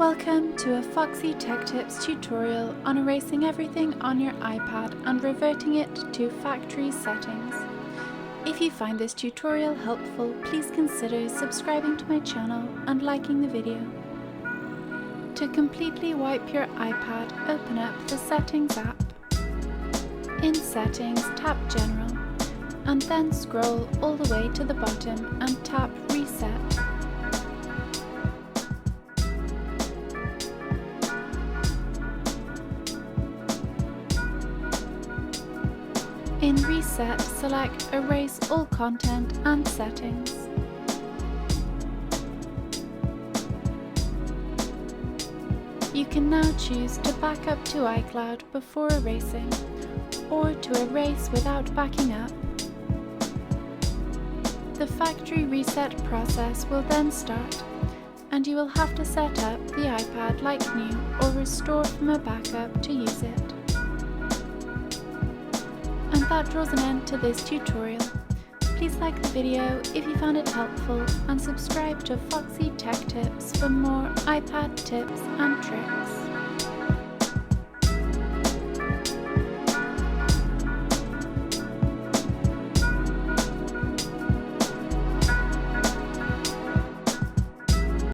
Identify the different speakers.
Speaker 1: Welcome to a Foxy Tech Tips tutorial on erasing everything on your iPad and reverting it to factory settings. If you find this tutorial helpful, please consider subscribing to my channel and liking the video. To completely wipe your iPad, open up the Settings app. In Settings, tap General, and then scroll all the way to the bottom and tap Reset. In Reset, select Erase all content and settings. You can now choose to back up to iCloud before erasing, or to erase without backing up. The factory reset process will then start, and you will have to set up the iPad like new or restore from a backup to use it. And that draws an end to this tutorial. Please like the video if you found it helpful and subscribe to Foxy Tech Tips for more iPad tips and tricks.